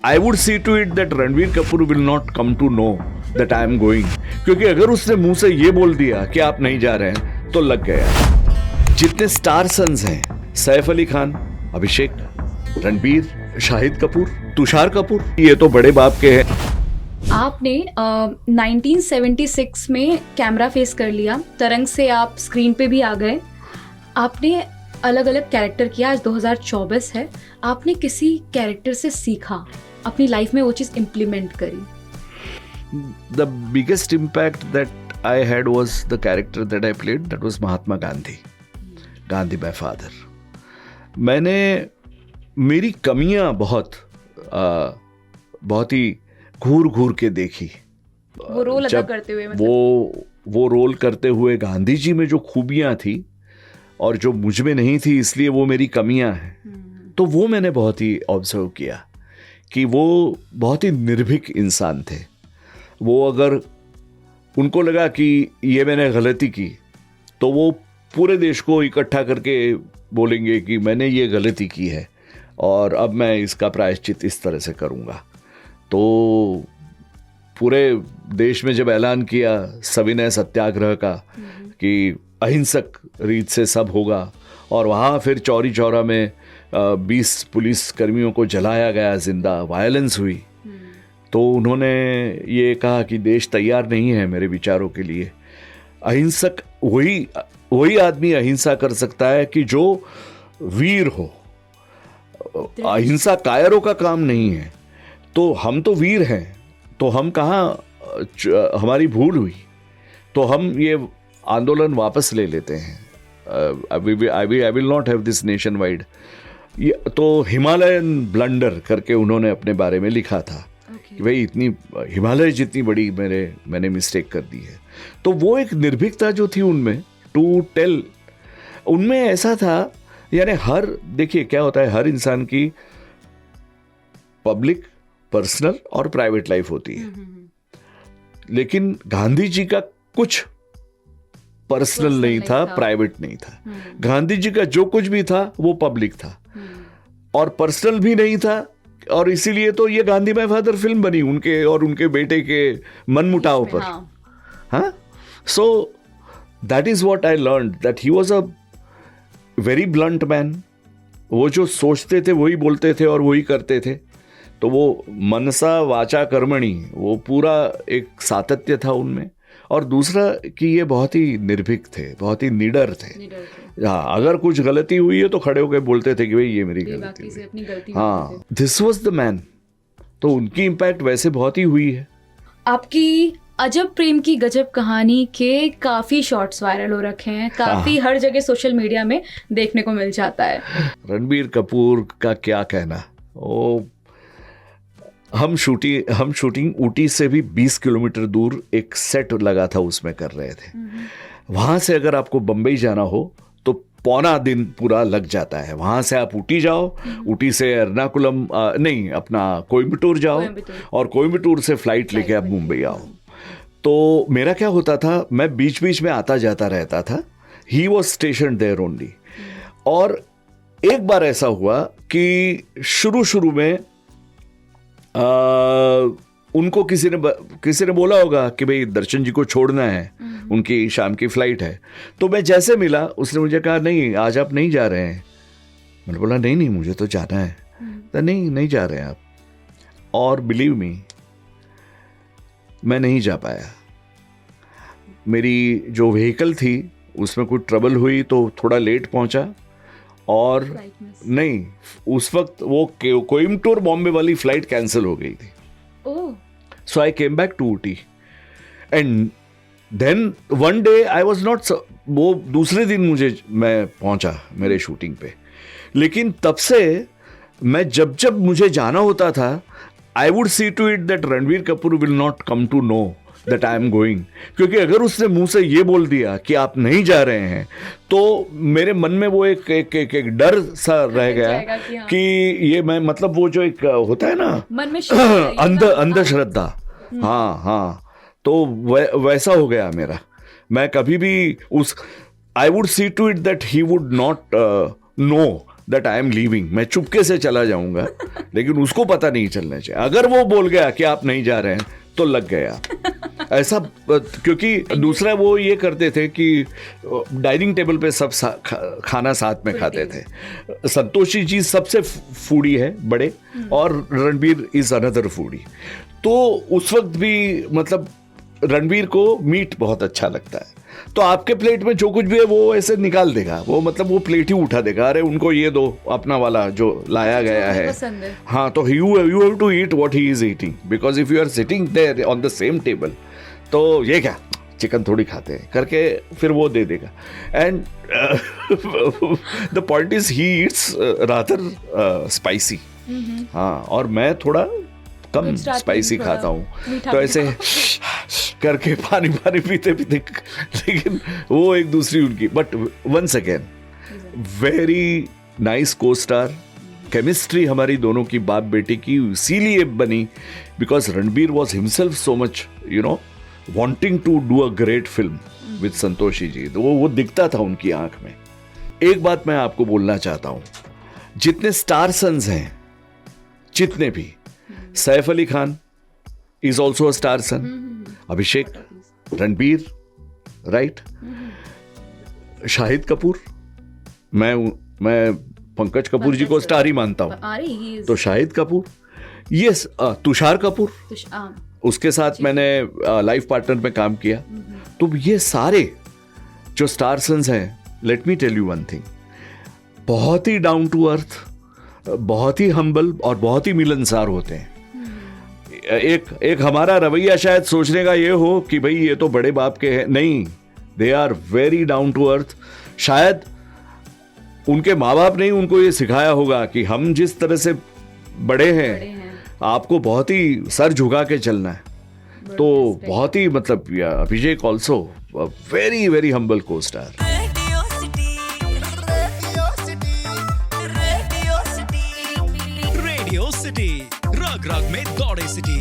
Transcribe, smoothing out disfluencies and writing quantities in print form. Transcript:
I would see to it that Ranveer Kapoor will not come to know that I am going, क्योंकि अगर उसने मुंह से ये बोल दिया कि आप नहीं जा रहे हैं तो लग गया। जितने स्टार सन्स हैं, सैफ अली खान, अभिषेक, रणबीर, शाहिद कपूर, तुषार कपूर, ये तो बड़े बाप के हैं। आपने 1976 में कैमरा फेस कर लिया, तरंग से आप स्क्रीन पे भी आ गए, आपने अलग अलग कैरेक्टर किया। आज 2024 है, आपने किसी कैरेक्टर से सीखा, अपनी लाइफ में वो चीज़ इम्प्लीमेंट करी? The biggest impact that I had was the character that I played, that was Mahatma Gandhi, Gandhi my father। मैंने मेरी कमियां बहुत ही घूर घूर के देखी। वो रोल अदा करते हुए, मतलब वो रोल करते हुए गांधी जी में जो खूबियां थी और जो मुझ में नहीं थी, इसलिए वो मेरी कमियां हैं। तो वो मैंने बहुत ही ऑब्जर्व किया कि वो बहुत ही निर्भीक इंसान थे। वो अगर उनको लगा कि ये मैंने गलती की तो वो पूरे देश को इकट्ठा करके बोलेंगे कि मैंने ये गलती की है और अब मैं इसका प्रायश्चित इस तरह से करूँगा। तो पूरे देश में जब ऐलान किया सविनय सत्याग्रह का कि अहिंसक रीत से सब होगा, और वहाँ फिर चौरी चौरा में 20 पुलिस कर्मियों को जलाया गया जिंदा, वायलेंस हुई, तो उन्होंने ये कहा कि देश तैयार नहीं है मेरे विचारों के लिए। अहिंसक वही आदमी अहिंसा कर सकता है कि जो वीर हो। अहिंसा कायरों का काम नहीं है। तो हम तो वीर हैं, तो हम कहाँ, हमारी भूल हुई तो हम ये आंदोलन वापस ले लेते हैं। I will not have this nation wide. तो हिमालयन ब्लंडर करके उन्होंने अपने बारे में लिखा था कि भाई इतनी हिमालय जितनी बड़ी मैंने मिस्टेक कर दी है। तो वो एक निर्भीकता जो थी उनमें, टू टेल, उनमें ऐसा था, यानी देखिए क्या होता है, हर इंसान की पब्लिक, पर्सनल और प्राइवेट लाइफ होती है, लेकिन गांधी जी का कुछ पर्सनल नहीं था, प्राइवेट नहीं था। गांधी जी का जो कुछ भी था वो पब्लिक था और पर्सनल भी नहीं था, और इसीलिए तो ये गांधी माय फादर फिल्म बनी उनके और उनके बेटे के मनमुटाव पर। हाँ, so that is what I learned, that he was a very blunt man. वो जो सोचते थे वही बोलते थे और वही करते थे। तो वो मनसा वाचा कर्मणि, वो पूरा एक सातत्य था उनमें। और दूसरा कि ये बहुत ही निर्भीक थे, बहुत ही निडर थे। हाँ, अगर कुछ गलती हुई है तो खड़े होकर बोलते थे कि भाई ये मेरी गलती हुई। हाँ, दिस वाज द मैन। तो उनकी इम्पैक्ट वैसे बहुत ही हुई है। आपकी अजब प्रेम की गजब कहानी के काफी शॉर्ट्स वायरल हो रखे हैं, काफी हर जगह सोशल मीडिया में देखने को मिल जाता है। रणबीर कपूर का क्या कहना, वो हम शूटिंग ऊटी से भी 20 किलोमीटर दूर एक सेट लगा था, उसमें कर रहे थे। वहां से अगर आपको बंबई जाना हो तो पौना दिन पूरा लग जाता है। वहां से आप ऊटी जाओ, ऊटी से एर्नाकुलम नहीं, अपना कोयम्बटूर जाओ, और कोयम्बटूर से फ्लाइट लेके आप मुंबई आओ। तो मेरा क्या होता था, मैं बीच बीच में आता जाता रहता था। He was station there only. और एक बार ऐसा हुआ कि शुरू में उनको किसी ने बोला होगा कि भाई दर्शन जी को छोड़ना है, उनकी शाम की फ्लाइट है। तो मैं जैसे मिला, उसने मुझे कहा नहीं आज आप नहीं जा रहे हैं। मैंने बोला नहीं मुझे तो जाना है। तो नहीं जा रहे हैं आप। और बिलीव मी, मैं नहीं जा पाया। मेरी जो व्हीकल थी उसमें कुछ ट्रबल हुई तो थोड़ा लेट पहुंचा, और नहीं, उस वक्त वो कोयम्बटूर बॉम्बे वाली फ्लाइट कैंसिल हो गई थी। So I came back to Ooty, and then one day I was not, वो दूसरे दिन मैं पहुंचा मेरे शूटिंग पे। लेकिन तब से मैं जब मुझे जाना होता था, I would see to it that Ranbir Kapoor will not come to know that I am going, क्योंकि अगर उसने मुंह से ये बोल दिया कि आप नहीं जा रहे हैं तो मेरे मन में वो एक डर सा रह गया कि ये मैं, मतलब वो जो एक होता है ना मन में अंधश्रद्धा। हाँ, तो वैसा हो गया मेरा। मैं कभी भी I would see to it that he would not know that I am leaving, मैं चुपके से चला जाऊंगा, लेकिन उसको पता नहीं चलना चाहिए। अगर वो बोल गया कि आप नहीं जा रहे हैं तो लग गया ऐसा। क्योंकि दूसरा वो ये करते थे कि डाइनिंग टेबल पे सब खाना साथ में खाते थे। संतोषी जी सबसे फूडी है बड़े, और रणबीर इज अनदर फूडी। तो उस वक्त भी मतलब रणबीर को मीट बहुत अच्छा लगता है, तो आपके प्लेट में जो कुछ भी है वो ऐसे निकाल देगा, वो मतलब वो प्लेट ही उठा देगा, अरे उनको ये दो अपना वाला जो लाया गया है। हाँ, तो you have to eat what he is eating, because if you are sitting there on the same table, तो ये क्या चिकन थोड़ी खाते हैं करके फिर वो दे देगा। And the point is he eats rather spicy. हाँ, और मैं थोड़ा कम स्पाइसी खाता हूँ, तो ऐसे करके पानी पीते पीते, लेकिन वो एक दूसरी उनकी। But once again very nice co-star, chemistry हमारी दोनों की बाप बेटे की इसीलिए बनी because Ranbir was himself so much wanting to do a great film with Santoshi ji, तो वो दिखता था उनकी आंख में। एक बात मैं आपको बोलना चाहता हूं, जितने स्टार सन्स हैं, जितने भी, Saif Ali Khan is also a star son, Abhishek, Ranbir, right, Shahid मैं पंकज कपूर जी को स्टार ही मानता हूं, तो शाहिद कपूर, यस, तुषार कपूर, उसके साथ मैंने लाइफ पार्टनर में काम किया। तो ये सारे जो स्टार सन्स हैं, let me tell you one thing, बहुत ही डाउन टू अर्थ, बहुत ही हम्बल और बहुत ही मिलनसार होते हैं। एक हमारा रवैया शायद सोचने का ये हो कि भाई ये तो बड़े बाप के हैं, नहीं, they are very down to earth. शायद उनके माँ बाप ने उनको ये सिखाया होगा कि हम जिस तरह से बड़े हैं आपको बहुत ही सर झुका के चलना है। तो बहुत ही मतलब अभिषेक ऑल्सो वेरी वेरी हम्बल को स्टार। रेडियो सिटी रग रग में दौड़े सिटी।